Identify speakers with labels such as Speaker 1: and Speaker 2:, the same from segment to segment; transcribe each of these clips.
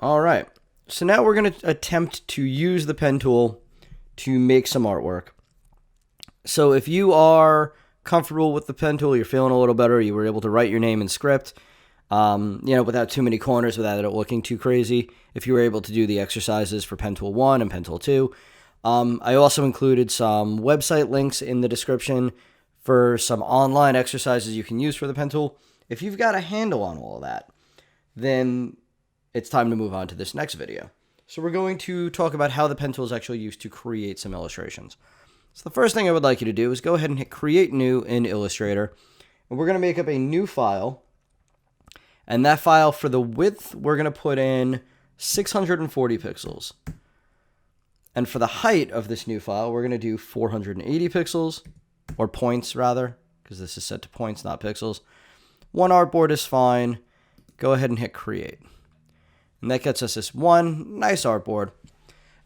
Speaker 1: All right. So now we're going to attempt to use the pen tool to make some artwork. So if you are comfortable with the pen tool, you're feeling a little better, you were able to write your name in script, without too many corners, without it looking too crazy. If you were able to do the exercises for pen tool 1 and pen tool 2. I also included some website links in the description for some online exercises you can use for the pen tool. If you've got a handle on all of that, then it's time to move on to this next video. So we're going to talk about how the pen tool is actually used to create some illustrations. So the first thing I would like you to do is go ahead and hit Create New in Illustrator. And we're going to make up a new file. And that file, for the width, we're going to put in 640 pixels. And for the height of this new file, we're going to do 480 pixels, or points rather, because this is set to points, not pixels. One artboard is fine. Go ahead and hit Create. And that gets us this one nice artboard.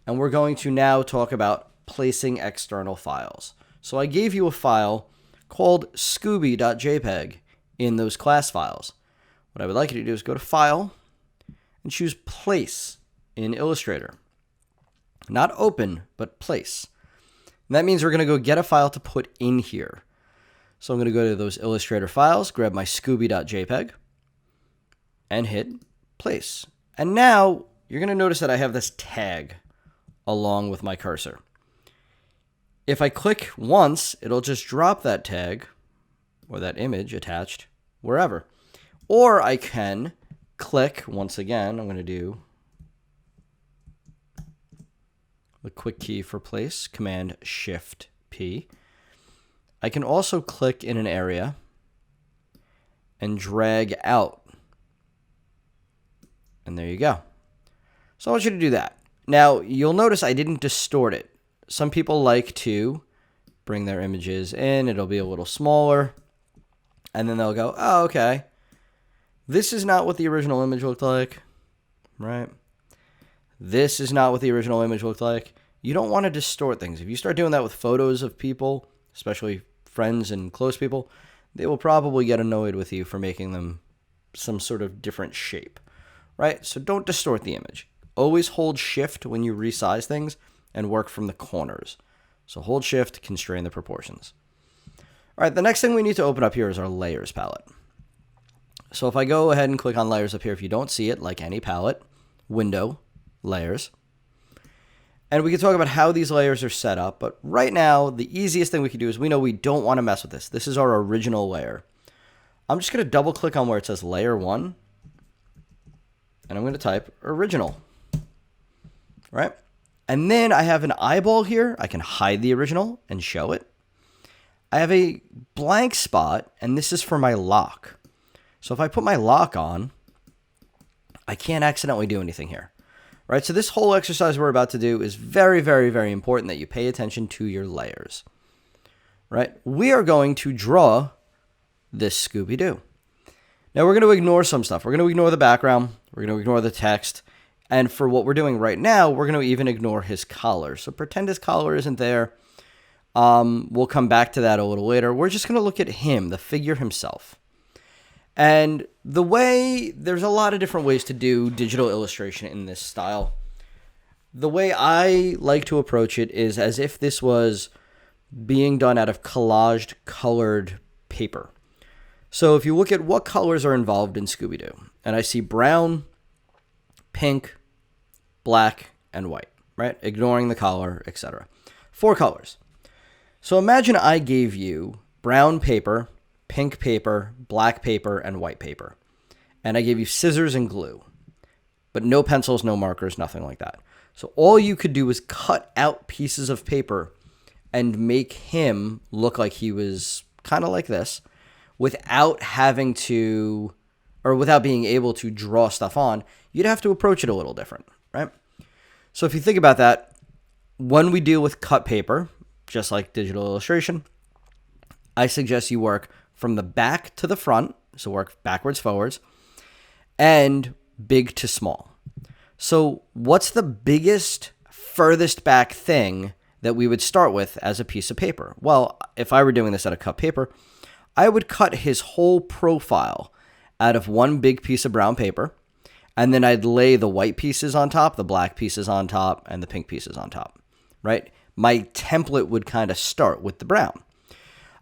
Speaker 1: And we're going to now talk about placing external files. So I gave you a file called scooby.jpg in those class files. What I would like you to do is go to File and choose Place in Illustrator. Not Open, but Place. And that means we're going to go get a file to put in here. So I'm going to go to those Illustrator files, grab my scooby.jpg, and hit Place. And now you're going to notice that I have this tag along with my cursor. If I click once, it'll just drop that tag or that image attached wherever. Or I can click once again. I'm going to do the quick key for place, Command Shift P. I can also click in an area and drag out. And there you go. So I want you to do that. Now, you'll notice I didn't distort it. Some people like to bring their images in. It'll be a little smaller. And then they'll go, oh, okay. This is not what the original image looked like, right? This is not what the original image looked like. You don't want to distort things. If you start doing that with photos of people, especially friends and close people, they will probably get annoyed with you for making them some sort of different shape, right? So don't distort the image. Always hold Shift when you resize things and work from the corners. So hold Shift, constrain the proportions. All right, the next thing we need to open up here is our Layers palette. So if I go ahead and click on Layers up here, if you don't see it, like any palette, Window, Layers. And we can talk about how these layers are set up, but right now, the easiest thing we can do is we know we don't want to mess with this. This is our original layer. I'm just going to double click on where it says Layer 1, and I'm going to type Original, right? And then I have an eyeball here. I can hide the original and show it. I have a blank spot, and this is for my lock. So if I put my lock on, I can't accidentally do anything here, right? So this whole exercise we're about to do is very, very, very important that you pay attention to your layers, right? We are going to draw this Scooby-Doo. Now we're going to ignore some stuff. We're going to ignore the background. We're going to ignore the text. And for what we're doing right now, we're going to even ignore his collar. So pretend his collar isn't there. We'll come back to that a little later. We're just going to look at him, the figure himself. And there's a lot of different ways to do digital illustration in this style. The way I like to approach it is as if this was being done out of collaged colored paper. So if you look at what colors are involved in Scooby-Doo, and I see brown, pink, black, and white, right? Ignoring the collar, etc. 4 colors. So imagine I gave you brown paper, pink paper, black paper, and white paper. And I gave you scissors and glue. But no pencils, no markers, nothing like that. So all you could do was cut out pieces of paper and make him look like he was kind of like this without having to, or without being able to draw stuff on. You'd have to approach it a little different, right? So if you think about that, when we deal with cut paper, just like digital illustration, I suggest you work from the back to the front, so work backwards, forwards, and big to small. So what's the biggest, furthest back thing that we would start with as a piece of paper? Well, if I were doing this out of cut paper, I would cut his whole profile out of one big piece of brown paper, And then I'd lay the white pieces on top, the black pieces on top, and the pink pieces on top, right? My template would kind of start with the brown.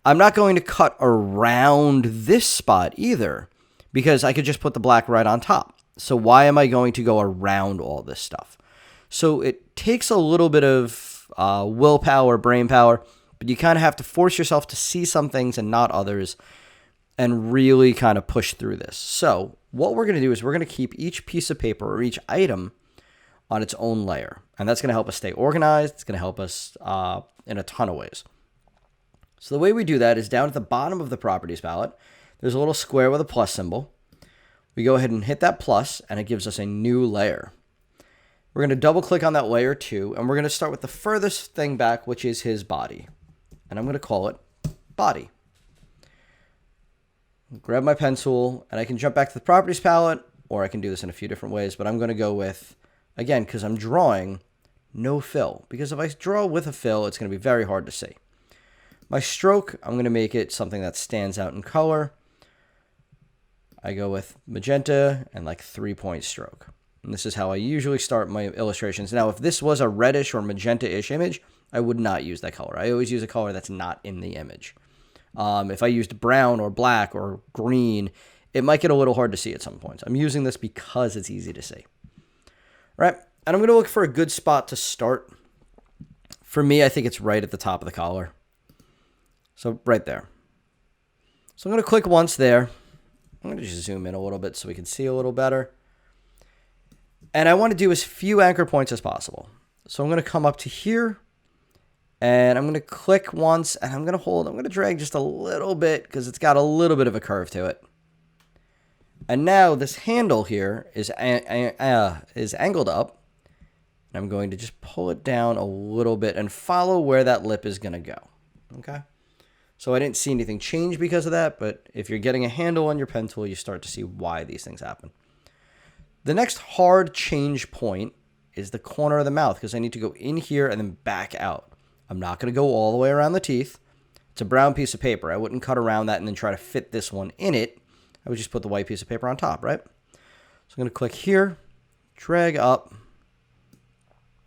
Speaker 1: I'm not going to cut around this spot either because I could just put the black right on top. So why am I going to go around all this stuff? So it takes a little bit of willpower, brain power, but you kind of have to force yourself to see some things and not others and really kind of push through this. So what we're going to do is we're going to keep each piece of paper or each item on its own layer. And that's going to help us stay organized. It's going to help us in a ton of ways. So the way we do that is down at the bottom of the properties palette, there's a little square with a plus symbol. We go ahead and hit that plus, and it gives us a new layer. We're going to double click on that layer 2, and we're going to start with the furthest thing back, which is his body. And I'm going to call it body. Grab my pencil, and I can jump back to the properties palette, or I can do this in a few different ways, but I'm going to go with, again, because I'm drawing, no fill. Because if I draw with a fill, it's going to be very hard to see. My stroke, I'm going to make it something that stands out in color. I go with magenta and like 3-point stroke. And this is how I usually start my illustrations. Now, if this was a reddish or magenta-ish image, I would not use that color. I always use a color that's not in the image. If I used brown or black or green, it might get a little hard to see at some points. I'm using this because it's easy to see. All right, and I'm going to look for a good spot to start. For me, I think it's right at the top of the collar. So right there. So I'm going to click once there. I'm going to just zoom in a little bit so we can see a little better. And I want to do as few anchor points as possible. So I'm going to come up to here. And I'm going to click once. And I'm going to hold. I'm going to drag just a little bit because it's got a little bit of a curve to it. And now this handle here is angled up. And I'm going to just pull it down a little bit and follow where that lip is going to go. Okay. So I didn't see anything change because of that, but if you're getting a handle on your pencil, you start to see why these things happen. The next hard change point is the corner of the mouth because I need to go in here and then back out. I'm not going to go all the way around the teeth. It's a brown piece of paper. I wouldn't cut around that and then try to fit this one in it. I would just put the white piece of paper on top, right? So I'm going to click here, drag up,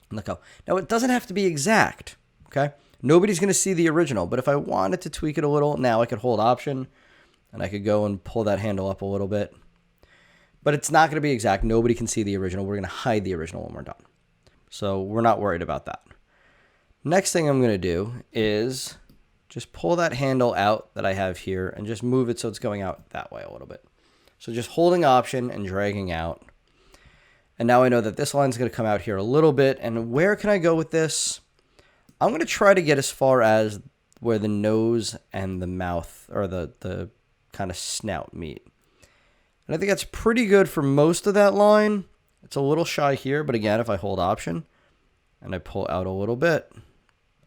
Speaker 1: and let go. Now, it doesn't have to be exact, okay? Nobody's going to see the original, but if I wanted to tweak it a little, now I could hold Option, and I could go and pull that handle up a little bit. But it's not going to be exact. Nobody can see the original. We're going to hide the original when we're done. So we're not worried about that. Next thing I'm going to do is just pull that handle out that I have here and just move it so it's going out that way a little bit. So just holding Option and dragging out. And now I know that this line's going to come out here a little bit. And where can I go with this? I'm going to try to get as far as where the nose and the mouth or the kind of snout meet. And I think that's pretty good for most of that line. It's a little shy here, but again, if I hold Option and I pull out a little bit,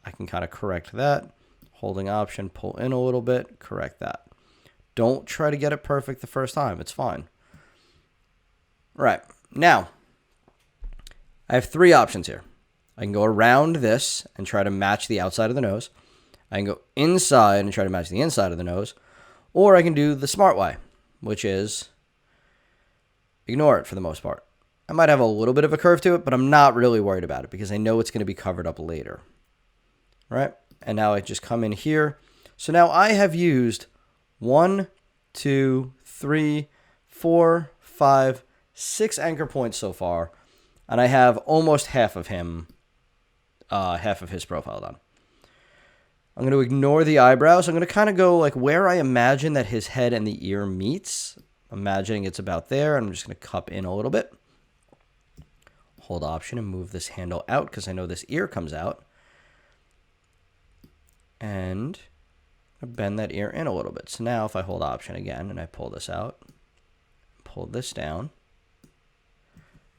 Speaker 1: I can kind of correct that. Holding Option, pull in a little bit, correct that. Don't try to get it perfect the first time. It's fine. Right. Now, I have 3 options here. I can go around this and try to match the outside of the nose. I can go inside and try to match the inside of the nose. Or I can do the smart way, which is ignore it for the most part. I might have a little bit of a curve to it, but I'm not really worried about it because I know it's going to be covered up later. Right? And now I just come in here. So now I have used 1, 2, 3, 4, 5, 6 anchor points so far. And I have almost half of him. Half of his profile done. I'm going to ignore the eyebrows. I'm going to kind of go like where I imagine that his head and the ear meets. Imagining it's about there. I'm just going to cup in a little bit. Hold Option and move this handle out because I know this ear comes out. And bend that ear in a little bit. So now if I hold Option again and I pull this out, pull this down,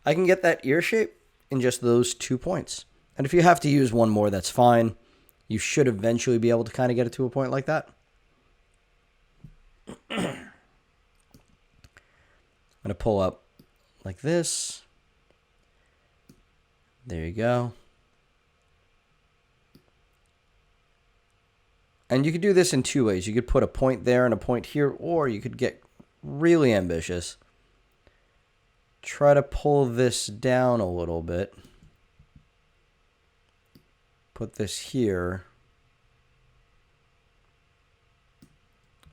Speaker 1: I can get that ear shape in just those 2 points. And if you have to use one more, that's fine. You should eventually be able to kind of get it to a point like that. I'm going to pull up like this. There you go. And you could do this in 2 ways. You could put a point there and a point here, or you could get really ambitious try to pull this down a little bit. Put this here.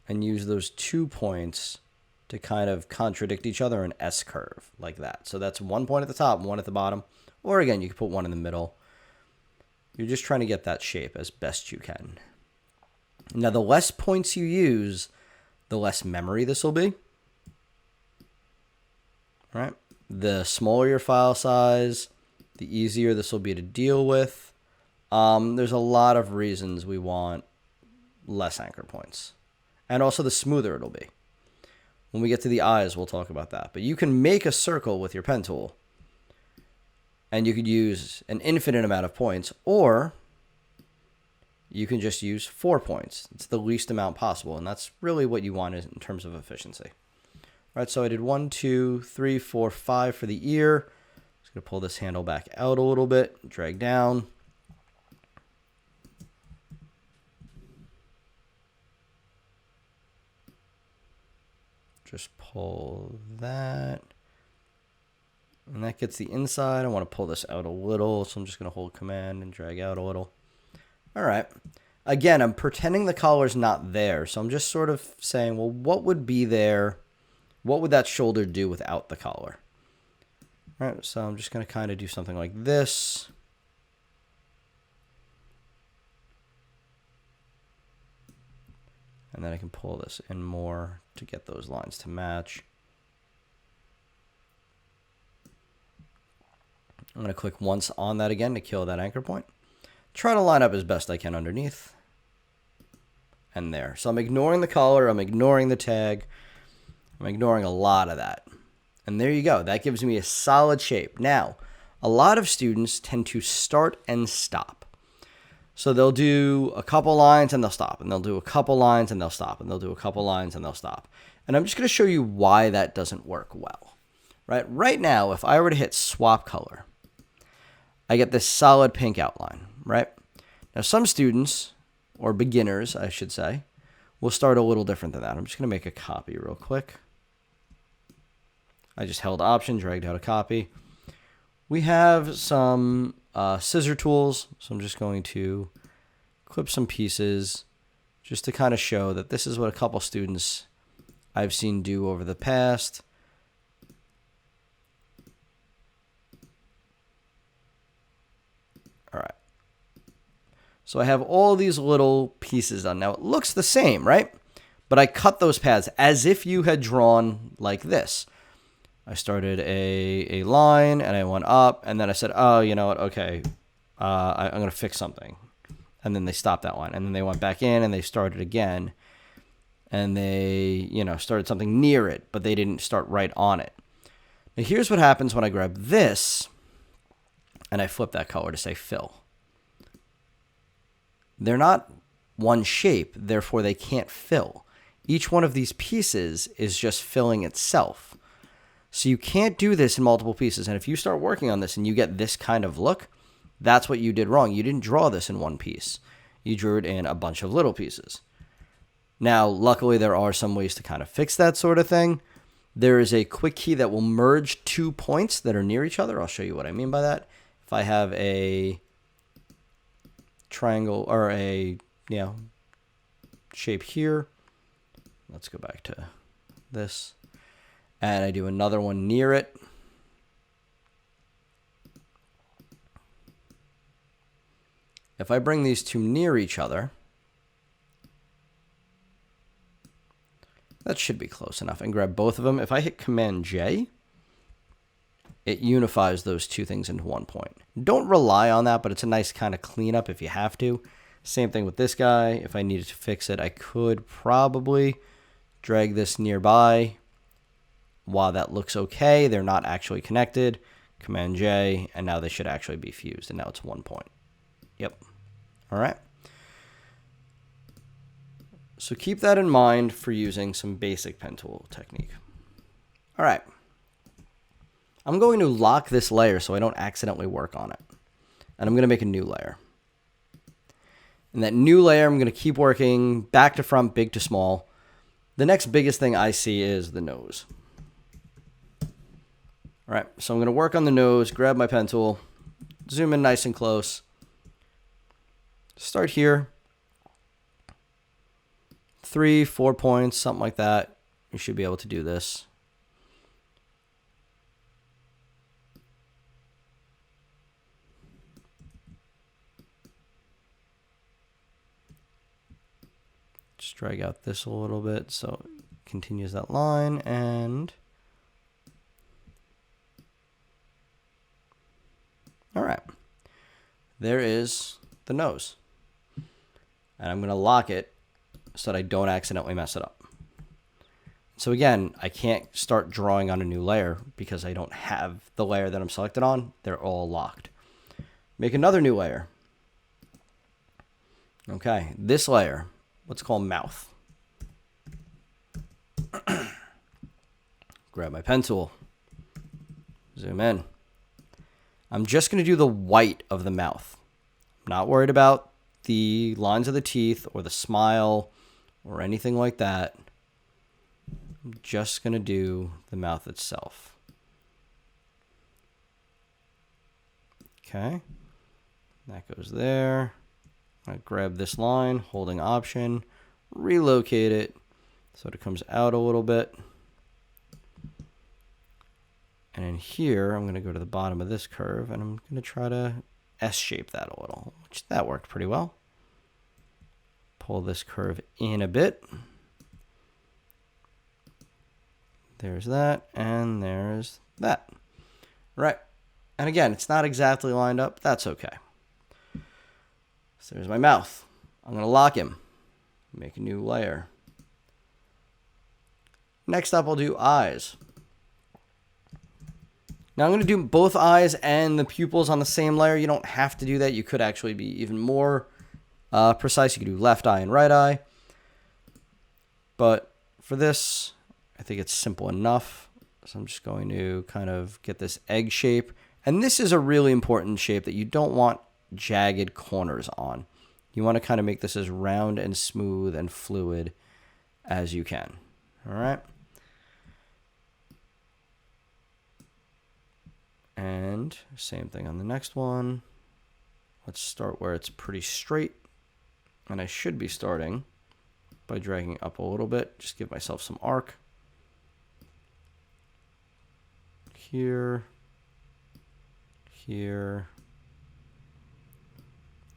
Speaker 1: And use those 2 points to kind of contradict each other in S-curve, like that. So that's 1 point at the top and 1 at the bottom. Or again, you can put 1 in the middle. You're just trying to get that shape as best you can. Now, the less points you use, the less memory this will be. All right? The smaller your file size, the easier this will be to deal with. There's a lot of reasons we want less anchor points. And also the smoother it'll be. When we get to the eyes, we'll talk about that. But you can make a circle with your pen tool. And you could use an infinite amount of points. Or you can just use 4 points. It's the least amount possible. And that's really what you want in terms of efficiency. All right, so I did 1, 2, 3, 4, 5 for the ear. Just going to pull this handle back out a little bit. Drag down. Just pull that. And that gets the inside. I want to pull this out a little, so I'm just going to hold command and drag out a little. All right. Again, I'm pretending the collar's not there, so I'm just sort of saying, well, what would be there? What would that shoulder do without the collar? All right, so I'm just going to kind of do something like this. And then I can pull this in more to get those lines to match. I'm going to click once on that again to kill that anchor point. Try to line up as best I can underneath. And there. So I'm ignoring the collar. I'm ignoring the tag. I'm ignoring a lot of that. And there you go. That gives me a solid shape. Now, a lot of students tend to start and stop. So they'll do a couple lines and they'll stop. And they'll do a couple lines and they'll stop. And they'll do a couple lines and they'll stop. And I'm just going to show you why that doesn't work well. Right now, if I were to hit swap color, I get this solid pink outline, right? Now, some students, or beginners, I should say, will start a little different than that. I'm just going to make a copy real quick. I just held Option, dragged out a copy. We have some scissor tools, so I'm just going to clip some pieces just to kind of show that this is what a couple students I've seen do over the past. All right. So I have all these little pieces done. Now it looks the same, right? But I cut those paths as if you had drawn like this. I started a line and I went up and then I said, oh, you know what? Okay, I'm going to fix something. And then they stopped that line. And then they went back in and they started again. And they, started something near it, but they didn't start right on it. Now here's what happens when I grab this and I flip that color to say fill. They're not one shape, therefore they can't fill. Each one of these pieces is just filling itself. So you can't do this in multiple pieces. And if you start working on this and you get this kind of look, that's what you did wrong. You didn't draw this in one piece. You drew it in a bunch of little pieces. Now, luckily, there are some ways to kind of fix that sort of thing. There is a quick key that will merge 2 points that are near each other. I'll show you what I mean by that. If I have a triangle or a shape here, let's go back to this. And I do another one near it. If I bring these two near each other, that should be close enough. And grab both of them. If I hit Command J, it unifies those two things into 1 point. Don't rely on that, but it's a nice kind of cleanup if you have to. Same thing with this guy. If I needed to fix it, I could probably drag this nearby. While that looks okay, they're not actually connected. Command J, and now they should actually be fused, and now it's 1 point. Yep. All right. So keep that in mind for using some basic pen tool technique. All right. I'm going to lock this layer so I don't accidentally work on it. And I'm going to make a new layer. And that new layer, I'm going to keep working back to front, big to small. The next biggest thing I see is the nose. All right, so I'm going to work on the nose, grab my pen tool, zoom in nice and close. Start here. 3, 4 points, something like that. You should be able to do this. Just drag out this a little bit so it continues that line, and all right, there is the nose. And I'm going to lock it so that I don't accidentally mess it up. So again, I can't start drawing on a new layer because I don't have the layer that I'm selected on. They're all locked. Make another new layer. Okay, this layer, let's call mouth. Grab my pen tool, zoom in. I'm just going to do the white of the mouth. I'm not worried about the lines of the teeth or the smile or anything like that. I'm just going to do the mouth itself. Okay, that goes there. I grab this line, holding Option, relocate it so it comes out a little bit. And in here, I'm going to go to the bottom of this curve, and I'm going to try to S-shape that a little, which that worked pretty well. Pull this curve in a bit. There's that, and there's that. Right. And again, it's not exactly lined up. That's okay. So there's my mouth. I'm going to lock him. Make a new layer. Next up, I'll do eyes. Now I'm going to do both eyes and the pupils on the same layer. You don't have to do that. You could actually be even more precise. You could do left eye and right eye. But for this, I think it's simple enough. So I'm just going to kind of get this egg shape. And this is a really important shape that you don't want jagged corners on. You want to kind of make this as round and smooth and fluid as you can. All right. And same thing on the next one. Let's start where it's pretty straight. And I should be starting by dragging up a little bit. Just give myself some arc. Here, here,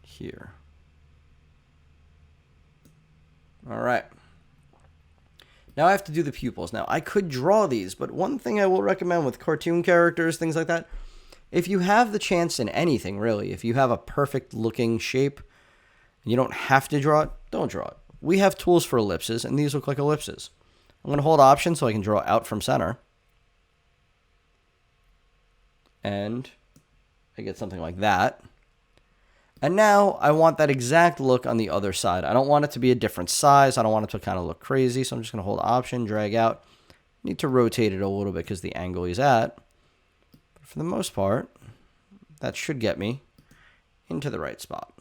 Speaker 1: here. All right. Now I have to do the pupils. Now I could draw these, but one thing I will recommend with cartoon characters, things like that, if you have the chance in anything really, if you have a perfect looking shape and you don't have to draw it, don't draw it. We have tools for ellipses, and these look like ellipses. I'm going to hold Option so I can draw out from center. And I get something like that. And now I want that exact look on the other side. I don't want it to be a different size. I don't want it to kind of look crazy. So I'm just going to hold Option, drag out. Need to rotate it a little bit because the angle he's at. But for the most part, that should get me into the right spot.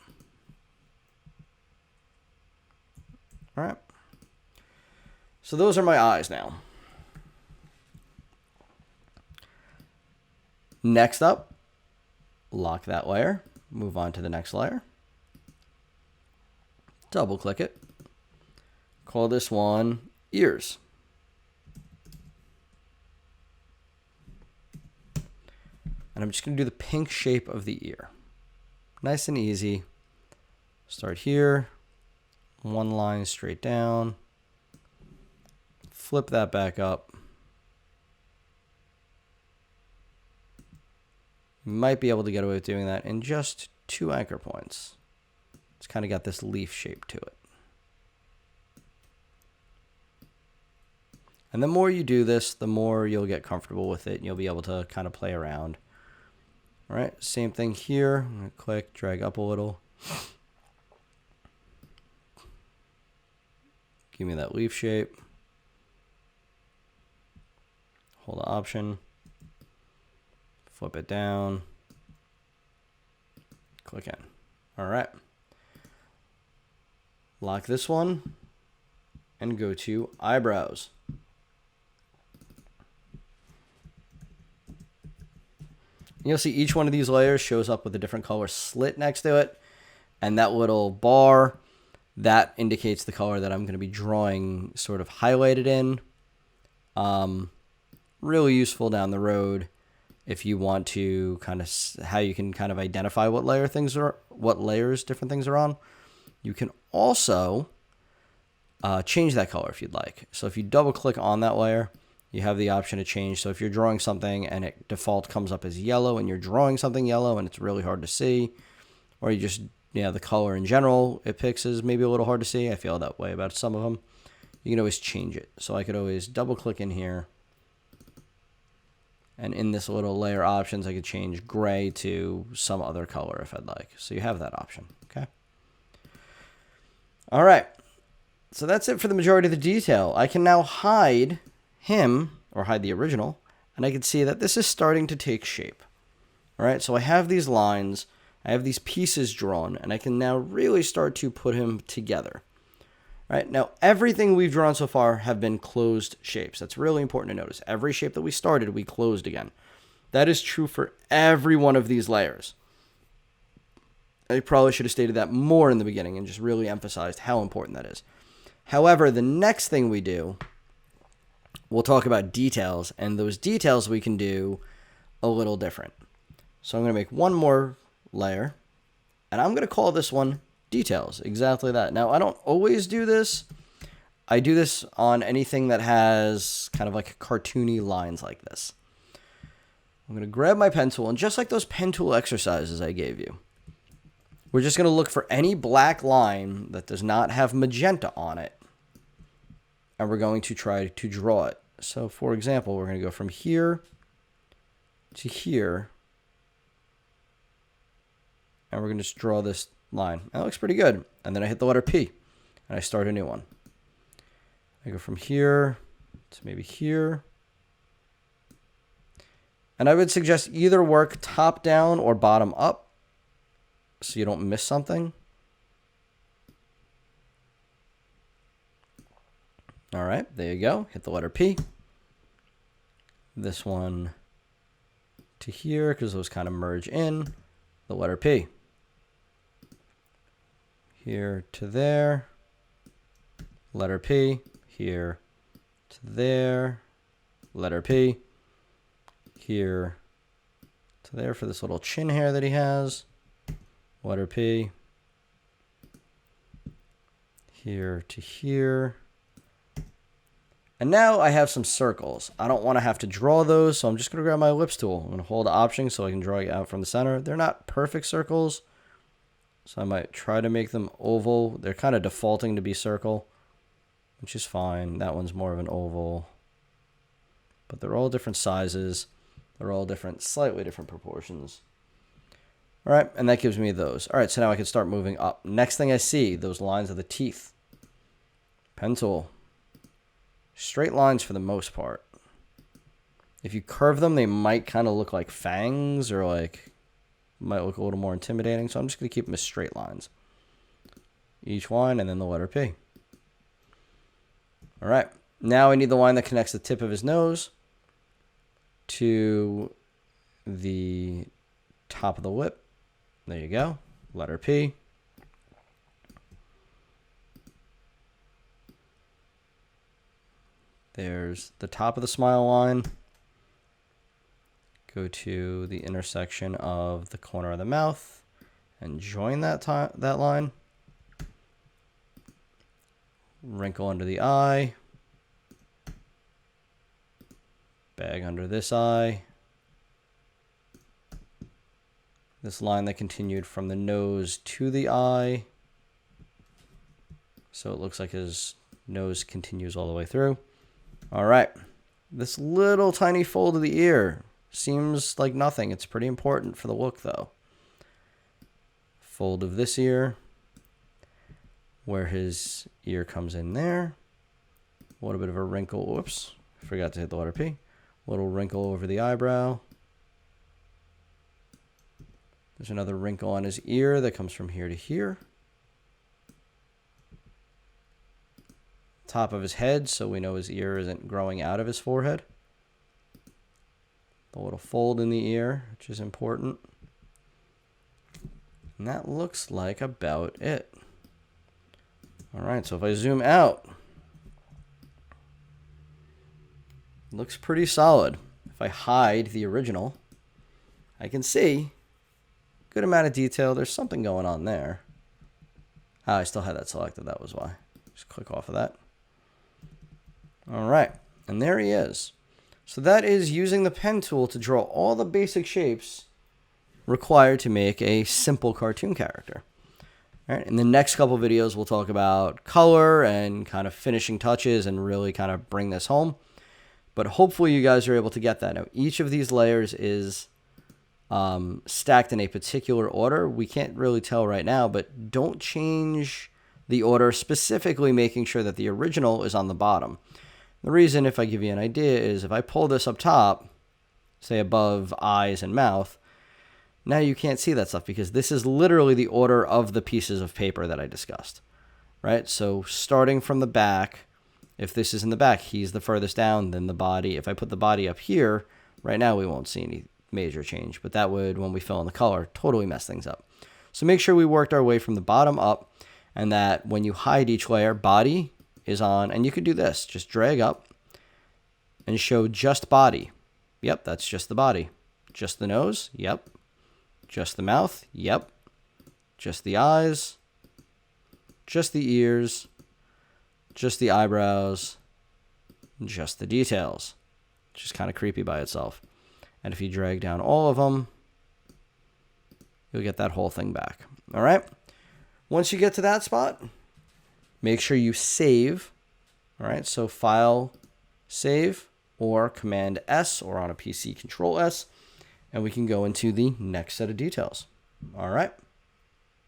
Speaker 1: All right. So those are my eyes now. Next up, lock that layer. Move on to the next layer. Double click it. Call this one ears. And I'm just going to do the pink shape of the ear. Nice and easy. Start here. One line straight down. Flip that back up. You might be able to get away with doing that in just 2 anchor points. It's kind of got this leaf shape to it. And the more you do this, the more you'll get comfortable with it, and you'll be able to kind of play around. All right, same thing here. I'm going to click, drag up a little. Give me that leaf shape. Hold the Option. Flip it down. Click in. All right. Lock this one and go to eyebrows. You'll see each one of these layers shows up with a different color slit next to it. And that little bar, that indicates the color that I'm going to be drawing sort of highlighted in. Really useful down the road if you want to kind of how you can kind of identify what layers different things are on. You can also change that color if you'd like. So if you double click on that layer, you have the option to change. So if you're drawing something and it default comes up as yellow and you're drawing something yellow and it's really hard to see, or you just, the color in general it picks is maybe a little hard to see. I feel that way about some of them. You can always change it. So I could always double click in here. And in this little layer options, I could change gray to some other color if I'd like. So you have that option, okay? All right. So that's it for the majority of the detail. I can now hide him, or hide the original, and I can see that this is starting to take shape. All right, so I have these lines, I have these pieces drawn, and I can now really start to put him together. All right, now everything we've drawn so far have been closed shapes. That's really important to notice. Every shape that we started, we closed again. That is true for every one of these layers. I probably should have stated that more in the beginning and just really emphasized how important that is. However, the next thing we do, we'll talk about details, and those details we can do a little different. So I'm going to make one more layer, and I'm going to call this one details. Exactly that. Now, I don't always do this. I do this on anything that has kind of like cartoony lines like this. I'm going to grab my pen tool, and just like those pen tool exercises I gave you, we're just going to look for any black line that does not have magenta on it, and we're going to try to draw it. So, for example, we're going to go from here to here, and we're going to just draw this line. That looks pretty good. And then I hit the letter P, and I start a new one. I go from here to maybe here. And I would suggest either work top down or bottom up so you don't miss something. All right, there you go. Hit the letter P. This one to here, because those kind of merge in. The letter P. Here to there. Letter P. Here to there. Letter P. Here to there for this little chin hair that he has. Letter P. Here to here. And now I have some circles. I don't want to have to draw those, so I'm just going to grab my ellipse tool. I'm going to hold Option so I can draw it out from the center. They're not perfect circles, so I might try to make them oval. They're kind of defaulting to be circle, which is fine. That one's more of an oval. But they're all different sizes. They're all different, slightly different proportions. All right, and that gives me those. All right, so now I can start moving up. Next thing I see, those lines are the teeth. Pen tool. Straight lines for the most part. If you curve them, they might kind of look like fangs or might look a little more intimidating. So I'm just going to keep them as straight lines. Each one and then the letter P. All right. Now I need the line that connects the tip of his nose to the top of the lip. There you go. Letter P. There's the top of the smile line. Go to the intersection of the corner of the mouth and join that line. Wrinkle under the eye. Bag under this eye. This line that continued from the nose to the eye. So it looks like his nose continues all the way through. All right, this little tiny fold of the ear seems like nothing. It's pretty important for the look, though. Fold of this ear, where his ear comes in there. A little bit of a wrinkle. Whoops, forgot to hit the letter P. A little wrinkle over the eyebrow. There's another wrinkle on his ear that comes from here to here. Top of his head, so we know his ear isn't growing out of his forehead. the little fold in the ear, which is important. And that looks like about it. All right, so if I zoom out, it looks pretty solid. If I hide the original, I can see a good amount of detail. There's something going on there. Ah, I still had that selected. That was why. Just click off of that. All right, and there he is. So that is using the pen tool to draw all the basic shapes required to make a simple cartoon character. All right, in the next couple videos, we'll talk about color and kind of finishing touches and really kind of bring this home. But hopefully you guys are able to get that. Now, each of these layers is stacked in a particular order. We can't really tell right now, but don't change the order, specifically making sure that the original is on the bottom. The reason, if I give you an idea, is if I pull this up top, say above eyes and mouth, now you can't see that stuff because this is literally the order of the pieces of paper that I discussed, right? So starting from the back, if this is in the back, he's the furthest down, then the body. If I put the body up here, right now we won't see any major change, but that would, when we fill in the color, totally mess things up. So make sure we worked our way from the bottom up, and that when you hide each layer, body is on, and you could do this, just drag up and show just body. Yep, that's just the body. Just the nose, yep. Just the mouth, yep. Just the eyes, just the ears, just the eyebrows, just the details. It's just kind of creepy by itself. And if you drag down all of them, you'll get that whole thing back. All right? Once you get to that spot, make sure you save. All right, so File, Save, or Command S, or on a PC, Control S, and we can go into the next set of details. All right?